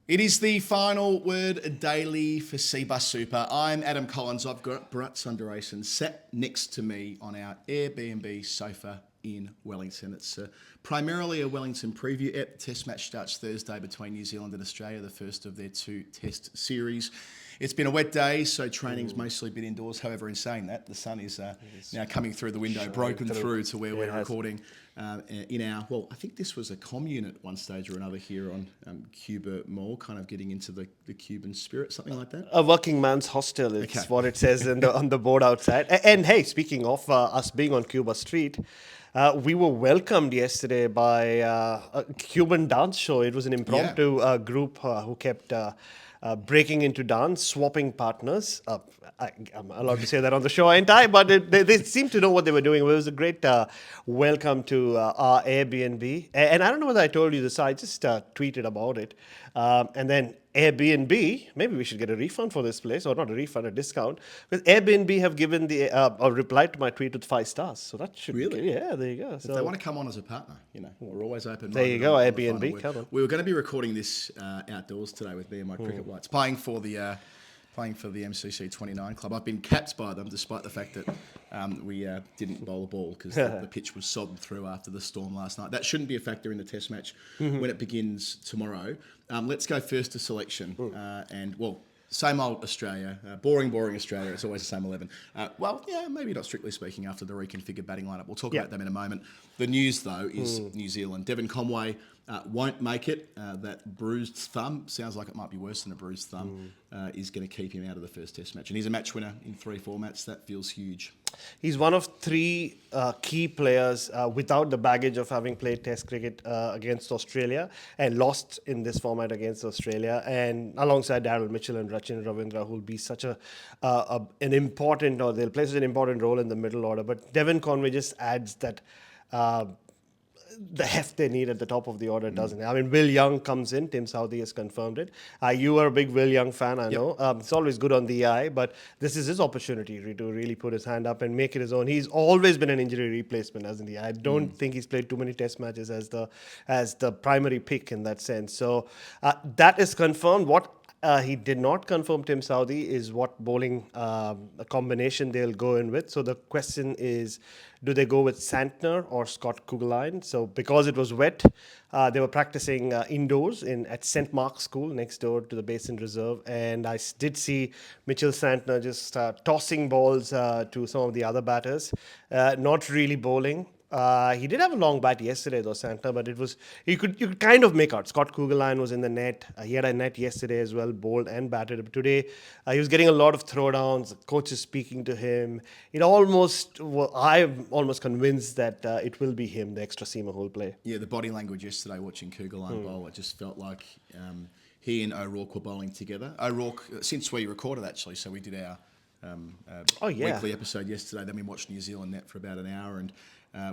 It is the final word daily for CBUS Super. I'm Adam Collins. I've got Bharat Sundaresan sat next to me on our Airbnb sofa in Wellington. It's primarily a Wellington preview ep. The test match starts Thursday between New Zealand and Australia, the first of their two test series. It's been a wet day, so training's mostly been indoors. However, in saying that, the sun is now coming through the window, broken through to where we're recording in our, well, I think this was a commune at one stage or another here on Cuba Mall, kind of getting into the Cuban spirit, something like that. A working man's hostel is what it says on the board outside. And hey, speaking of us being on Cuba Street, we were welcomed yesterday by a Cuban dance show. It was an impromptu group who kept breaking into dance, swapping partners. I'm allowed to say that on the show, ain't I? But they seemed to know what they were doing. It was a great welcome to our Airbnb. And I don't know whether I told you this. I just tweeted about it. And then Airbnb, maybe we should get a refund for this place, or not a refund, a discount. Because Airbnb have given or replied to my tweet with 5 stars. So that should Really? Yeah, there you go. If they want to come on as a partner, we're always open. There you go, Airbnb, come on. We were going to be recording this outdoors today with me and my cricket whites, playing for the MCC 29 club. I've been capped by them, despite the fact that we didn't bowl a ball because the pitch was sodden through after the storm last night. That shouldn't be a factor in the Test match when it begins tomorrow. Let's go first to selection. Same old Australia. Boring Australia. It's always the same 11. Maybe not strictly speaking after the reconfigured batting lineup. We'll talk about them in a moment. The news, though, is New Zealand. Devon Conway won't make it. That bruised thumb, sounds like it might be worse than a bruised thumb, is going to keep him out of the first Test match. And he's a match winner in 3 formats. That feels huge. He's one of 3 key players without the baggage of having played Test cricket against Australia and lost in this format against Australia. And alongside Daryl Mitchell and Rachin Ravindra, who will be such they'll play such an important role in the middle order. But Devon Conway just adds that the heft they need at the top of the order, doesn't it? I mean, Will Young comes in. Tim Southee has confirmed it. You are a big Will Young fan, I know. It's always good on the eye, but this is his opportunity to really put his hand up and make it his own. He's always been an injury replacement, hasn't he? I don't think he's played too many Test matches as the primary pick in that sense. So that is confirmed. What he did not confirm, Tim Southee, is what bowling combination they'll go in with. So the question is, do they go with Santner or Scott Kuggeleijn? So because it was wet, they were practicing indoors at St. Mark's School next door to the Basin Reserve. And I did see Mitchell Santner just tossing balls to some of the other batters, not really bowling. He did have a long bat yesterday, though, Santner, but you could kind of make out. Scott Kuggeleijn was in the net. He had a net yesterday as well, bowled and batted. But today, he was getting a lot of throwdowns. The coach is speaking to him. I'm almost convinced that it will be him, the extra seamer who will play. Yeah, the body language yesterday watching Kuggeleijn bowl, it just felt like he and O'Rourke were bowling together. O'Rourke, since we recorded actually, so we did our weekly episode yesterday, then we watched New Zealand net for about an hour, and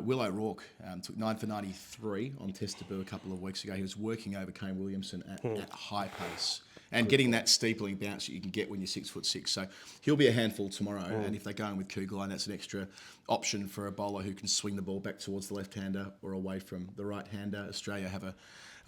Will O'Rourke took 9 for 93 on Test debut a couple of weeks ago. He was working over Kane Williamson at high pace and getting that steepling bounce that you can get when you're 6'6". So he'll be a handful tomorrow. And if they're going with Kuggeleijn, that's an extra option for a bowler who can swing the ball back towards the left-hander or away from the right-hander. Australia have a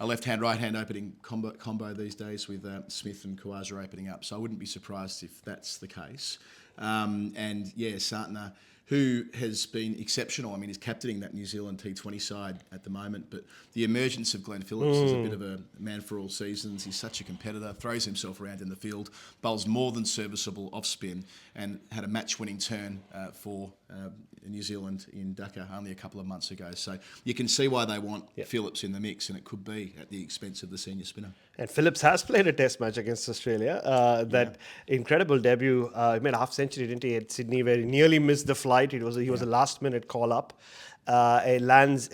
left-hand, right-hand opening combo these days with Smith and Khawaja opening up. So I wouldn't be surprised if that's the case. Santner, who has been exceptional. I mean, he's captaining that New Zealand T20 side at the moment, but the emergence of Glenn Phillips is a bit of a man for all seasons. He's such a competitor, throws himself around in the field, bowls more than serviceable off spin, and had a match-winning turn for New Zealand in Dhaka only a couple of months ago. So you can see why they want Phillips in the mix, and it could be at the expense of the senior spinner. And Phillips has played a Test match against Australia. That incredible debut. He made a half century, didn't he, at Sydney, where he nearly missed the flight. He was a last-minute call-up. It lands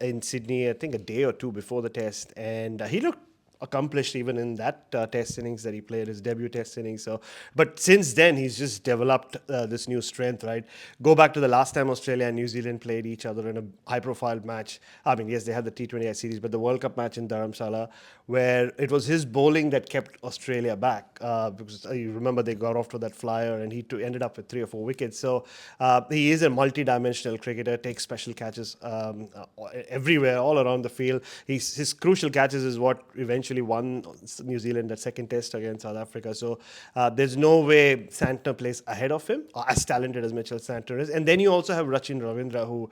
in Sydney, I think, a day or two before the Test, and he looked accomplished even in that Test innings that he played, his debut Test innings. But since then, he's just developed this new strength, right? Go back to the last time Australia and New Zealand played each other in a high-profile match. I mean, yes, they had the T20I series, but the World Cup match in Dharamshala, where it was his bowling that kept Australia back. Because you remember they got off to that flyer, and he ended up with 3 or 4 wickets. So he is a multi-dimensional cricketer, takes special catches everywhere, all around the field. His crucial catches is what eventually eventually won New Zealand that second test against South Africa. So there's no way Santner plays ahead of him, as talented as Mitchell Santner is. And then you also have Rachin Ravindra, who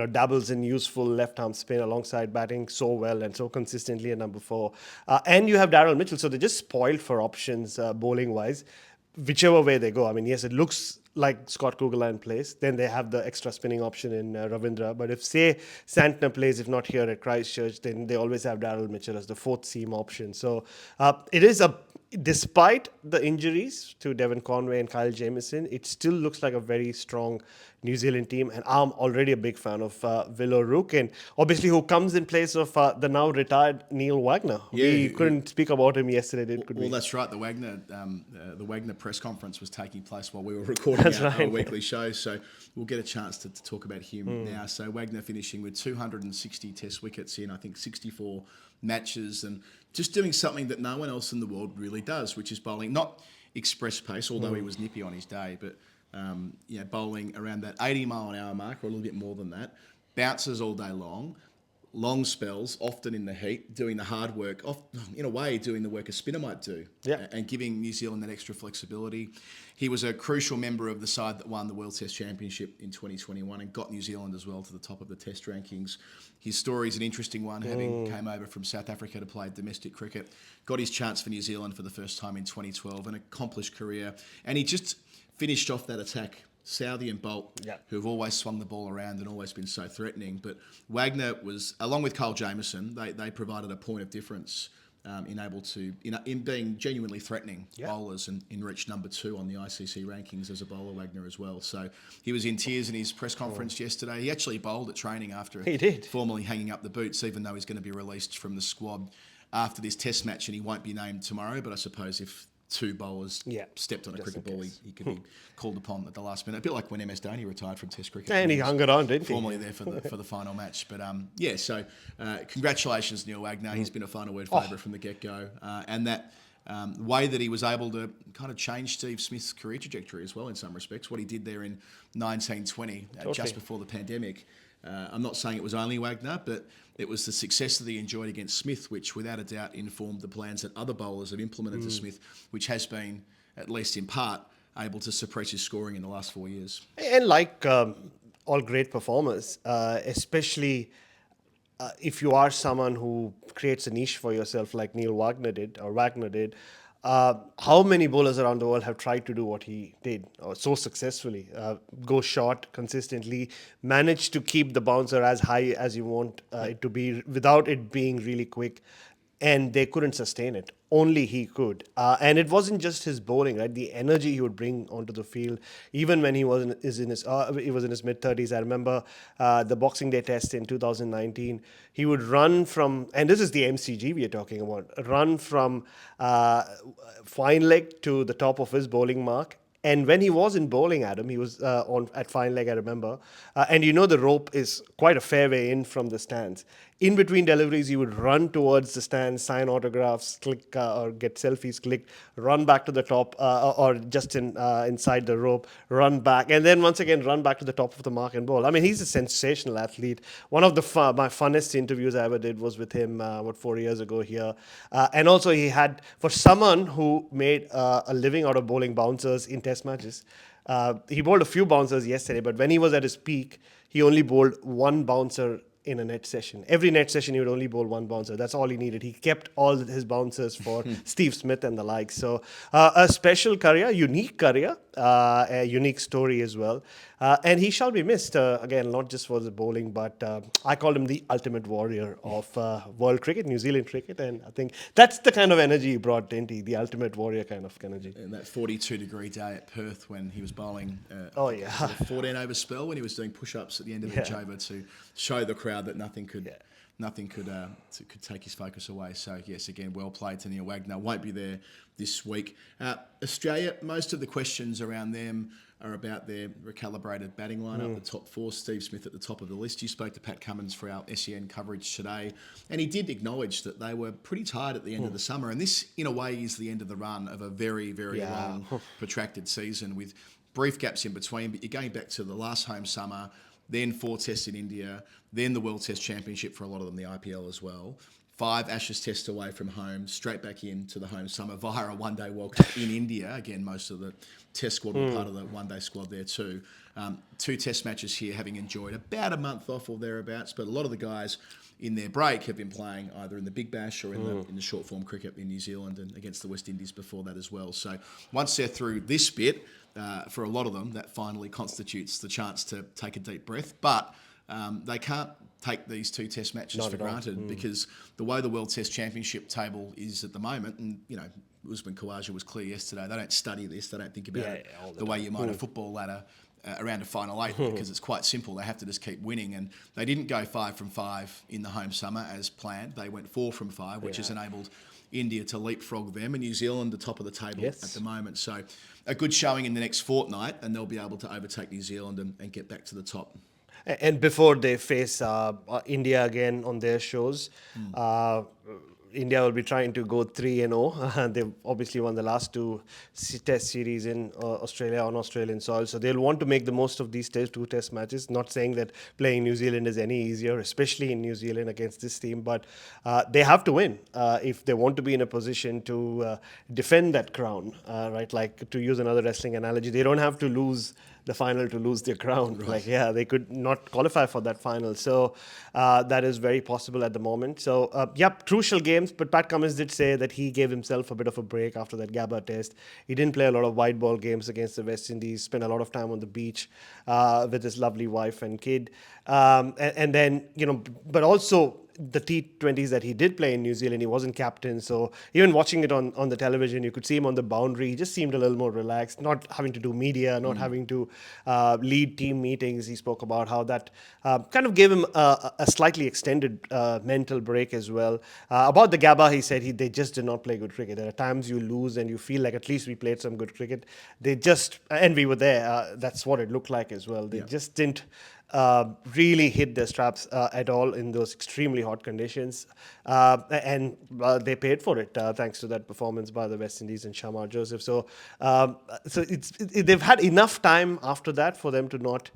dabbles in useful left-arm spin alongside batting so well and so consistently at number 4. And you have Daryl Mitchell, so they're just spoiled for options bowling-wise, whichever way they go. I mean, yes, it looks like Scott Kuggeleijn plays. Then they have the extra spinning option in Ravindra. But if, say, Santner plays, if not here at Christchurch, then they always have Daryl Mitchell as the fourth seam option. So it is despite the injuries to Devon Conway and Kyle Jamieson, it still looks like a very strong New Zealand team, and I'm already a big fan of Will O'Rourke, and obviously who comes in place of the now retired Neil Wagner. Yeah, we couldn't speak about him yesterday, could we? Well, that's right. The Wagner press conference was taking place while we were recording our weekly show, so we'll get a chance to talk about him now. So Wagner finishing with 260 Test wickets in, I think, 64 matches, and just doing something that no one else in the world really does, which is bowling, not express pace, although he was nippy on his day, but bowling around that 80-mile-an-hour mark, or a little bit more than that, bounces all day long spells, often in the heat, doing the hard work, in a way doing the work a spinner might do, and giving New Zealand that extra flexibility. He was a crucial member of the side that won the World Test Championship in 2021 and got New Zealand as well to the top of the Test rankings. His story is an interesting one, having came over from South Africa to play domestic cricket, got his chance for New Zealand for the first time in 2012, an accomplished career, and he just finished off that attack. Southee and Bolt, who have always swung the ball around and always been so threatening. But Wagner was, along with Kyle Jamieson, they provided a point of difference in being genuinely threatening bowlers, and reached number 2 on the ICC rankings as a bowler, Wagner, as well. So he was in tears in his press conference yesterday. He actually bowled at training after formally hanging up the boots, even though he's going to be released from the squad after this test match, and he won't be named tomorrow. But I suppose if 2 bowlers stepped on a cricket ball, he could be called upon at the last minute. A bit like when MS Dhoni retired from Test cricket. And he hung it on, didn't he? Formerly there for the final match. But so congratulations, Neil Wagner. He's been a final word favourite from the get-go. And that way that he was able to kind of change Steve Smith's career trajectory as well in some respects, what he did there in 1920, just before the pandemic. I'm not saying it was only Wagner, but it was the success that he enjoyed against Smith, which without a doubt informed the plans that other bowlers have implemented to Smith, which has been, at least in part, able to suppress his scoring in the last 4 years. And like all great performers, especially if you are someone who creates a niche for yourself like Neil Wagner did, how many bowlers around the world have tried to do what he did so successfully? Go short consistently, manage to keep the bouncer as high as you want it to be without it being really quick, and they couldn't sustain it. Only he could. And it wasn't just his bowling, right? The energy he would bring onto the field, even when he was in his mid-30s. I remember the Boxing Day test in 2019. He would run from, and this is the MCG we are talking about, run from fine leg to the top of his bowling mark. And when he was in bowling, Adam, he was at fine leg, I remember. And the rope is quite a fair way in from the stands. In between deliveries, he would run towards the stands, sign autographs, click or get selfies clicked, run back to the top or just inside the rope, run back, and then once again run back to the top of the mark and bowl. I mean, he's a sensational athlete. One of my funnest interviews I ever did was with him, 4 years ago here. And also he had, for someone who made a living out of bowling bouncers in test matches, he bowled a few bouncers yesterday, but when he was at his peak, he only bowled 1 bouncer in a net session. Every net session, he would only bowl 1 bouncer. That's all he needed. He kept all his bouncers for Steve Smith and the like. So a special career, unique career, a unique story as well. And he shall be missed, again, not just for the bowling, but I call him the ultimate warrior of world cricket, New Zealand cricket. And I think that's the kind of energy he brought, didn't he? The ultimate warrior kind of energy. And that 42-degree day at Perth when he was bowling a 14-over spell, when he was doing push-ups at the end of each over to show the crowd that nothing could take his focus away. So, yes, again, well played to Neil Wagner. Won't be there this week. Australia, most of the questions around them are about their recalibrated batting lineup, the top 4, Steve Smith at the top of the list. You spoke to Pat Cummins for our SEN coverage today, and he did acknowledge that they were pretty tired at the end of the summer, and this, in a way, is the end of the run of a very, very long, protracted season with brief gaps in between, but you're going back to the last home summer, then 4 tests in India, then the World Test Championship for a lot of them, the IPL as well. 5 Ashes tests away from home, straight back into the home summer via a one-day World Cup in India. Again, most of the test squad were part of the one-day squad there too. 2 test matches here, having enjoyed about a month off or thereabouts, but a lot of the guys in their break have been playing either in the Big Bash or in the short form cricket in New Zealand and against the West Indies before that as well. So once they're through this bit, for a lot of them, that finally constitutes the chance to take a deep breath. But they can't take these 2 test matches for granted because the way the World Test Championship table is at the moment, and Usman Khawaja was clear yesterday, they don't study this, they don't think about it the way you might a football ladder around a final 8 because it's quite simple. They have to just keep winning, and they didn't go 5 from 5 in the home summer as planned. They went 4 from 5, which has enabled India to leapfrog them, and New Zealand the top of the table at the moment. So a good showing in the next fortnight, and they'll be able to overtake New Zealand and get back to the top. And before they face India again on their shows, India will be trying to go 3-0. They've obviously won the last 2 test series in Australia on Australian soil, so they'll want to make the most of these 2 test matches. Not saying that playing New Zealand is any easier, especially in New Zealand against this team, but they have to win if they want to be in a position to defend that crown, right? Like, to use another wrestling analogy, they don't have to lose the final to lose their crown. Right. They could not qualify for that final. So that is very possible at the moment. So, crucial games. But Pat Cummins did say that he gave himself a bit of a break after that Gabba test. He didn't play a lot of white ball games against the West Indies, spent a lot of time on the beach with his lovely wife and kid. And then, but also the T20s that he did play in New Zealand, he wasn't captain. So even watching it on the television, you could see him on the boundary. He just seemed a little more relaxed, not having to do media, not having to lead team meetings. He spoke about how that kind of gave him a slightly extended mental break as well. About the Gabba, he said they just did not play good cricket. There are times you lose and you feel like at least we played some good cricket. They just, and we were there, that's what it looked like as well. They just didn't really hit their straps at all in those extremely hot conditions. And they paid for it thanks to that performance by the West Indies and Shamar Joseph. So they've had enough time after that for them to not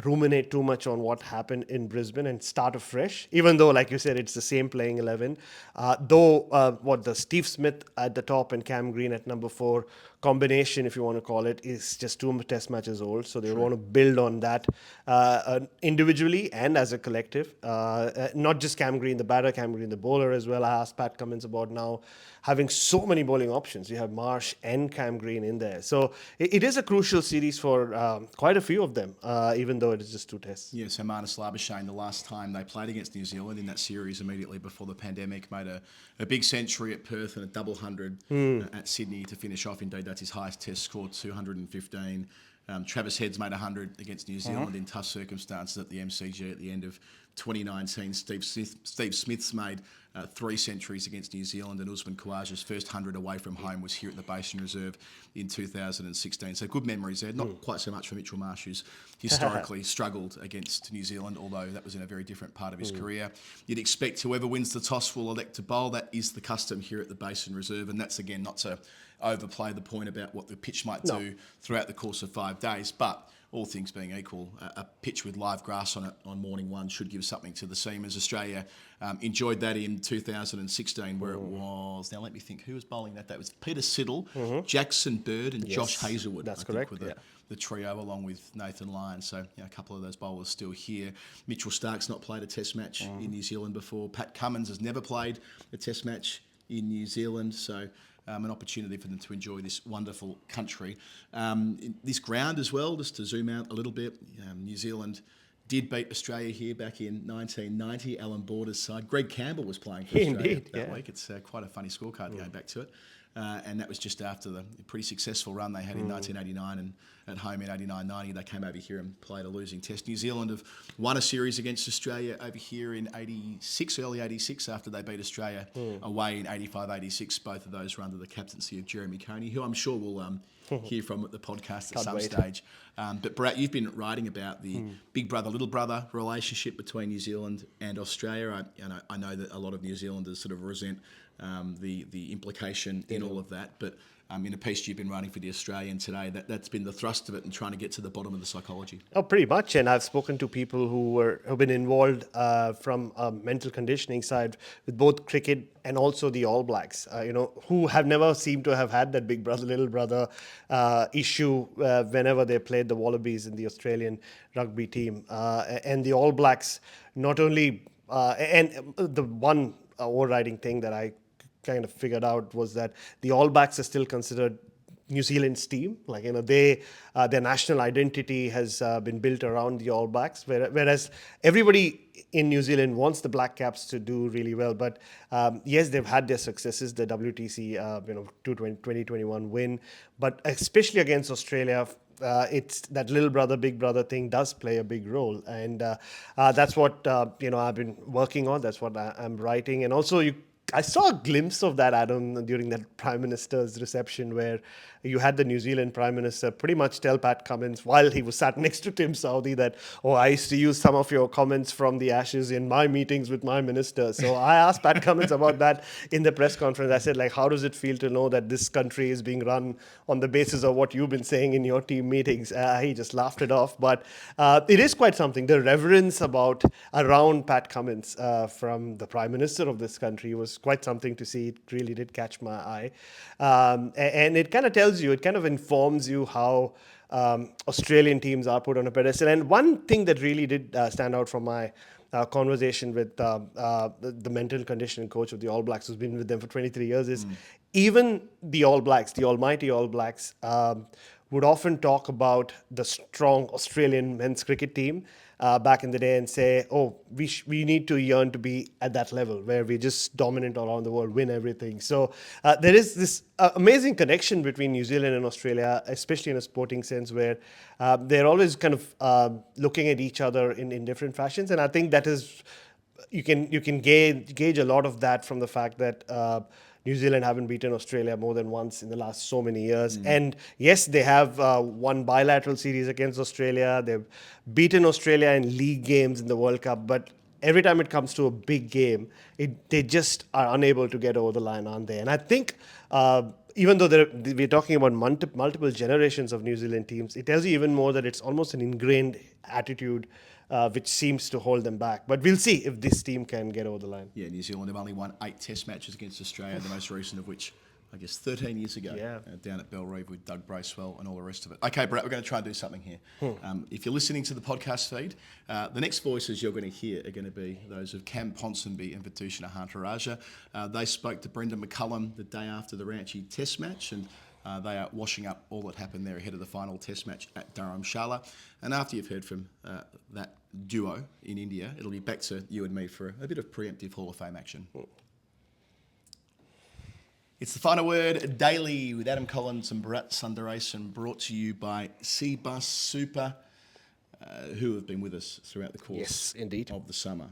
ruminate too much on what happened in Brisbane and start afresh, even though, like you said, it's the same playing 11. The Steve Smith at the top and Cam Green at number 4 combination, if you want to call it, is just 2 test matches old. So they want to build on that individually and as a collective. Not just Cam Green, the batter, Cam Green, the bowler as well. I asked Pat Cummins about now having so many bowling options. You have Marsh and Cam Green in there. So it is a crucial series for quite a few of them, even though it is just 2 tests. Yeah, so Marnus Labuschagne, the last time they played against New Zealand in that series immediately before the pandemic, made a big century at Perth and a double 100 at Sydney to finish off. Indeed, that's his highest test score, 215. Travis Head's made 100 against New Zealand in tough circumstances at the MCG at the end of 2019. Steve Smith's made 3 centuries against New Zealand, and Usman Khawaja's first 100 away from home was here at the Basin Reserve in 2016. So good memories there. Not quite so much for Mitchell Marsh, who's historically struggled against New Zealand, although that was in a very different part of his career. You'd expect whoever wins the toss will elect to bowl. That is the custom here at the Basin Reserve, and that's, again, not to overplay the point about what the pitch might do throughout the course of 5 days, but all things being equal, a pitch with live grass on it on morning 1 should give something to the seamers. Australia enjoyed that in 2016, where it was, now let me think, who was bowling that day? It was Peter Siddle, Jackson Bird and Josh Hazlewood. That's correct, with the trio, along with Nathan Lyon. So a couple of those bowlers still here. Mitchell Stark's not played a test match in New Zealand before. Pat Cummins has never played a test match in New Zealand, so an opportunity for them to enjoy this wonderful country. This ground as well, just to zoom out a little bit, New Zealand did beat Australia here back in 1990, Alan Border's side. Greg Campbell was playing for Australia that week. It's quite a funny scorecard going back to it. And that was just after the pretty successful run they had in 1989 and at home in 89-90. They came over here and played a losing test. New Zealand have won a series against Australia over here in early 86, after they beat Australia away in 85-86. Both of those were under the captaincy of Jeremy Coney, who I'm sure we'll hear from at the podcast at some stage. But Bharat, you've been writing about the big brother, little brother relationship between New Zealand and Australia. I know that a lot of New Zealanders sort of resent the implication in all of that. But in a piece you've been writing for The Australian today, that's been the thrust of it and trying to get to the bottom of the psychology. Oh, pretty much. And I've spoken to people who've been involved from a mental conditioning side with both cricket and also the All Blacks, who have never seemed to have had that big brother, little brother issue whenever they played the Wallabies in the Australian rugby team. And the All Blacks not only, and the one overriding thing that I kind of figured out was that the All Blacks are still considered New Zealand's team. Like, their national identity has been built around the All Blacks, whereas everybody in New Zealand wants the Black Caps to do really well. But yes, they've had their successes, the WTC 2021 win, but especially against Australia, it's that little brother, big brother thing does play a big role. And that's what, I've been working on. That's what I'm writing. And also I saw a glimpse of that, Adam, during that Prime Minister's reception where you had the New Zealand Prime Minister pretty much tell Pat Cummins while he was sat next to Tim Southee that, I used to use some of your comments from the Ashes in my meetings with my minister. So I asked Pat Cummins about that in the press conference. I said, how does it feel to know that this country is being run on the basis of what you've been saying in your team meetings? He just laughed it off. But it is quite something. The reverence around Pat Cummins from the Prime Minister of this country was quite something to see. It really did catch my eye. And it kind of tells you, it kind of informs you how Australian teams are put on a pedestal. And one thing that really did stand out from my conversation with the mental conditioning coach of the All Blacks, who's been with them for 23 years, is even the All Blacks, the almighty All Blacks, would often talk about the strong Australian men's cricket team back in the day and say, we need to yearn to be at that level where we're just dominant around the world, win everything. So there is this amazing connection between New Zealand and Australia, especially in a sporting sense, where they're always kind of looking at each other in different fashions. And I think that is, you can gauge a lot of that from the fact that New Zealand haven't beaten Australia more than once in the last so many years. And yes, they have won bilateral series against Australia. They've beaten Australia in league games in the World Cup. But every time it comes to a big game, they just are unable to get over the line, aren't they? And I think even though we're talking about multiple generations of New Zealand teams, it tells you even more that it's almost an ingrained attitude which seems to hold them back. But we'll see if this team can get over the line. Yeah, New Zealand have only won 8 test matches against Australia, the most recent of which, I guess, 13 years ago, down at Bellerive with Doug Bracewell and all the rest of it. Okay, Brett, we're going to try and do something here. If you're listening to the podcast feed, the next voices you're going to hear are going to be those of Cam Ponsonby and Vithushan Ahantaraja. They spoke to Brendan McCullum the day after the Ranchi test match, and they are washing up all that happened there ahead of the final test match at Dharamshala. And after you've heard from that duo in India, it'll be back to you and me for a bit of preemptive Hall of Fame action. It's The Final Word Daily with Adam Collins and Bharat Sundaresan, brought to you by CBUS Super, who have been with us throughout the course of the summer.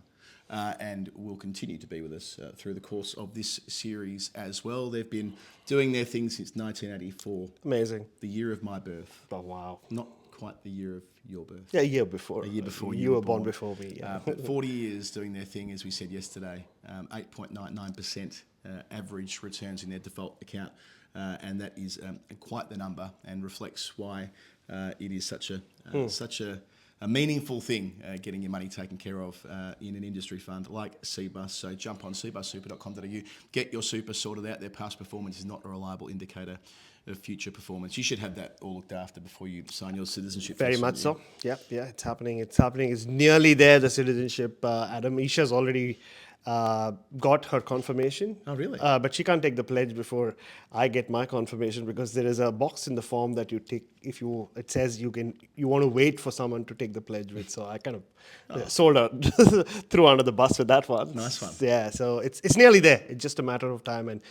And will continue to be with us through the course of this series as well. They've been doing their thing since 1984. Amazing. The year of my birth. Oh, wow. Not quite the year of your birth. Yeah, a year before. A year before you were born before me. Yeah. But 40 years doing their thing, as we said yesterday. 8.99% average returns in their default account. And that is quite the number and reflects why it is such a meaningful thing, getting your money taken care of in an industry fund like CBUS. So jump on cbussuper.com.au, get your super sorted out. Their past performance is not a reliable indicator of future performance. You should have that all looked after before you sign your citizenship. Very much so. Yeah, it's happening. It's nearly there, the citizenship. Adam, Isha's already got her confirmation. Oh, really? But she can't take the pledge before I get my confirmation, because there is a box in the form that you tick if it says you want to wait for someone to take the pledge with. So I kind of sold her threw under the bus with that one. Nice one. Yeah, so it's nearly there. It's just a matter of time, and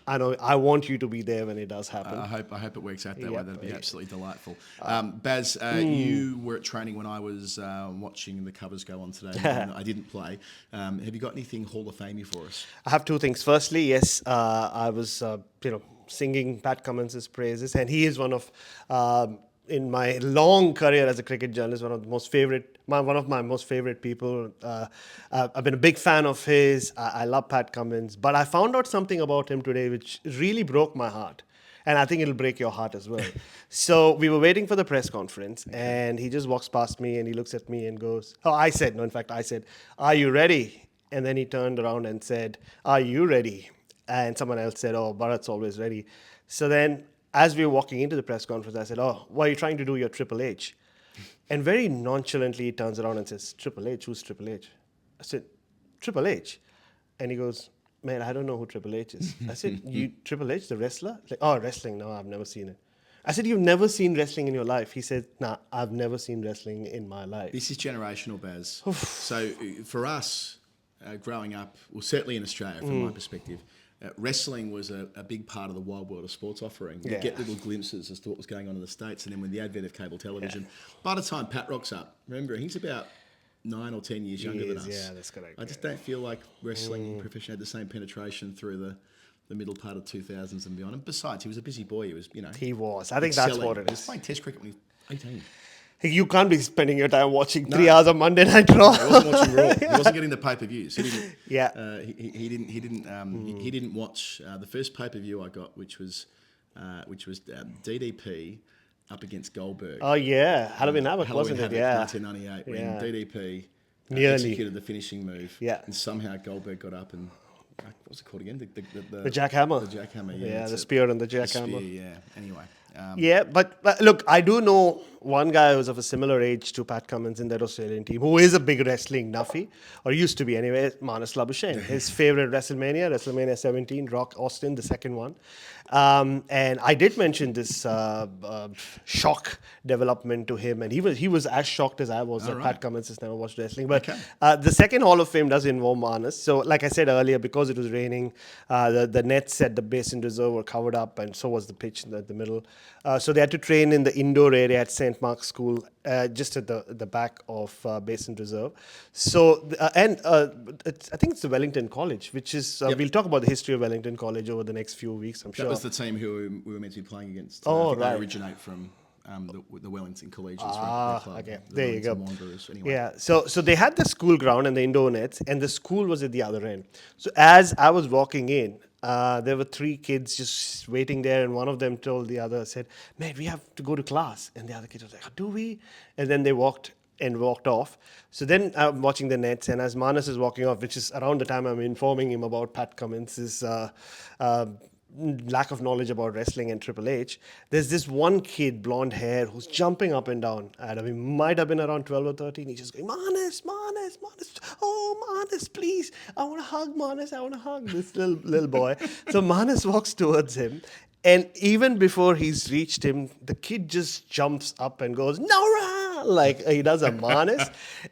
I know I want you to be there when it does happen. I hope it works out that way. That'd be absolutely delightful. Baz, you were at training when I was watching the covers go on today. I didn't play. Have you got anything Hall of Famey for us? I have two things. Firstly, yes, I was singing Pat Cummins' praises, and he is one of in my long career as a cricket journalist, one of my most favorite people. I've been a big fan of his. I love Pat Cummins, but I found out something about him today which really broke my heart. And I think it'll break your heart as well. So we were waiting for the press conference, and he just walks past me and he looks at me and goes, I said, "Are you ready?" And then he turned around and said, "Are you ready?" And someone else said, "Oh, Bharat's always ready." So then, as we were walking into the press conference, I said, "Oh, why are you trying to do your Triple H?" And very nonchalantly, he turns around and says, "Triple H? Who's Triple H?" I said, "Triple H." And he goes, "Man, I don't know who Triple H is." I said, "You Triple H, the wrestler?" Like, "Oh, wrestling? No, I've never seen it." I said, "You've never seen wrestling in your life?" He said, "Nah, I've never seen wrestling in my life." This is generational, Baz. So for us, growing up, well, certainly in Australia, from my perspective, wrestling was a big part of the wild world of sports offering. You get little glimpses as to what was going on in the States, and then with the advent of cable television, by the time Pat rocks up, remember, he's about 9 or 10 years younger than us. Yeah, that's correct. I just don't feel like wrestling profession had the same penetration through the middle part of 2000s and beyond. And besides, he was a busy boy. He was, He was. I think that's what it He was is. playing Test cricket when he was 18. You can't be spending your time watching 3 hours of Monday Night Raw. He wasn't watching Raw. He wasn't getting the pay-per-views. He didn't. Yeah. He didn't watch the first pay-per-view I got, which was DDP up against Goldberg. Oh yeah, Halloween Havoc, wasn't it? Yeah. 1998, when DDP Nearly executed the finishing move. Yeah. And somehow Goldberg got up and what was it called again? The jackhammer. The jackhammer. Yeah. Yeah, the spear and the jackhammer. Spear, yeah. Anyway. Yeah, but look, I do know one guy who's of a similar age to Pat Cummins in that Australian team, who is a big wrestling nuffy, or used to be anyway, Manus Labuschagne. His favorite WrestleMania 17, Rock Austin, the second one. And I did mention this shock development to him, and he was as shocked as I was that Pat Cummins has never watched wrestling. But the second Hall of Fame does involve Manus. So like I said earlier, because it was raining, the nets at the Basin Reserve were covered up, and so was the pitch in the middle. So they had to train in the indoor area at St. Mark's School, just at the back of Basin Reserve. So, I think it's the Wellington College, which is, we'll talk about the history of Wellington College over the next few weeks, I'm sure. That was the team who we were meant to be playing against. Oh, They right. originate from the Wellington Collegians rugby club. Okay. The There you go. Wellington Wanderers. Anyway. Yeah, so they had the school ground and the indoor nets, and the school was at the other end. So as I was walking in, there were 3 kids just waiting there, and one of them told the other, said, "Mate, we have to go to class." And the other kid was like, "Do we?" And then they walked off. So then I'm watching the nets, and as Manus is walking off, which is around the time I'm informing him about Pat Cummins' lack of knowledge about wrestling and Triple H, there's this one kid, blonde hair, who's jumping up and down. And he might have been around 12 or 13. He's just going, Manus, oh, Manus, please. I want to hug Manus. I want to hug this little boy. So Manus walks towards him. And even before he's reached him, the kid just jumps up and goes, "Nora!" Like he does a Manus.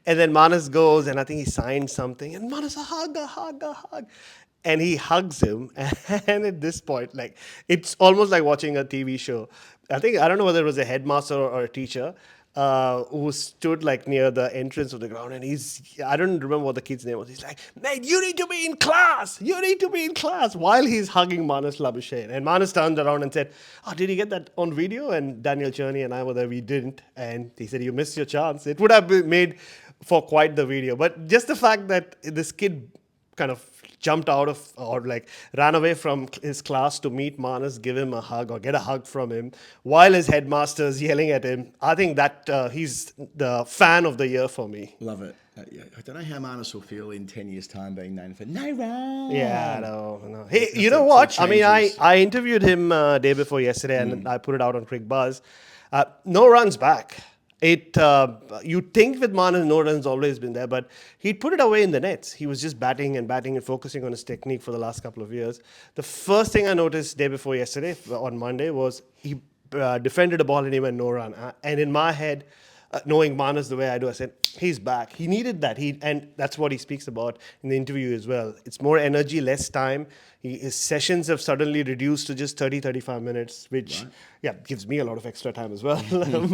And then Manus goes, and I think he signed something. And Manus, a hug. And he hugs him. And at this point, like, it's almost like watching a TV show. I don't know whether it was a headmaster or a teacher who stood like near the entrance of the ground. And I don't remember what the kid's name was. He's like, "Mate, you need to be in class. You need to be in class," while he's hugging Manus Labuschagne. And Manus turned around and said, "Oh, did he get that on video?" And Daniel Cherney and I were there. We didn't. And he said, "You missed your chance." It would have been made for quite the video. But just the fact that this kid kind of jumped out of, or like ran away from his class to meet Manus, give him a hug or get a hug from him, while his headmaster is yelling at him. I think that he's the fan of the year for me. Love it. I don't know how Manus will feel in 10 years' time being known for no run. Yeah, no. Hey, you know what? I mean, I interviewed him day before yesterday, and I put it out on Quick Buzz. No runs back. You'd think with Manus, no run's always been there, but he'd put it away in the nets. He was just batting and focusing on his technique for the last couple of years. The first thing I noticed day before yesterday, on Monday, was he defended a ball and he went no run. And in my head, knowing Manus the way I do, I said, he's back. He needed that. And that's what he speaks about in the interview as well. It's more energy, less time. His sessions have suddenly reduced to just 30, 35 minutes, which, gives me a lot of extra time as well.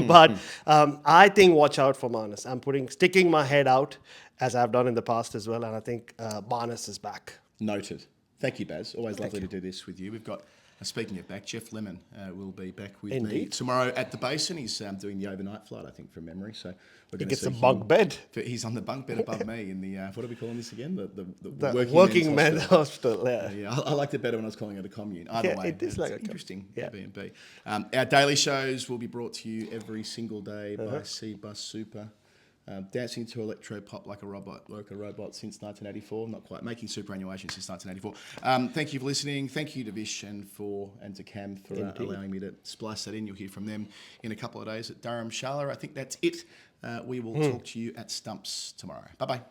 But I think watch out for Manus. I'm sticking my head out, as I've done in the past as well, and I think Manus is back. Noted. Thank you, Baz. Always lovely to do this with you. We've got, speaking of back, Jeff Lemon will be back with me tomorrow at the Basin. He's doing the overnight flight, I think, from memory. So we're He going gets to a bunk bed. He's on the bunk bed above me in the, what are we calling this again? The working men's hostel. Yeah. I liked it better when I was calling it a commune. Either way, it is like it's interesting. Yeah. Airbnb. Our daily shows will be brought to you every single day by CBUS Super. Dancing to electro pop like a robot since 1984. Not quite making superannuation since 1984. Thank you for listening. Thank you to Vish and to Cam for allowing me to splice that in. You'll hear from them in a couple of days at Durham Shala. I think that's it. We will talk to you at Stumps tomorrow. Bye bye.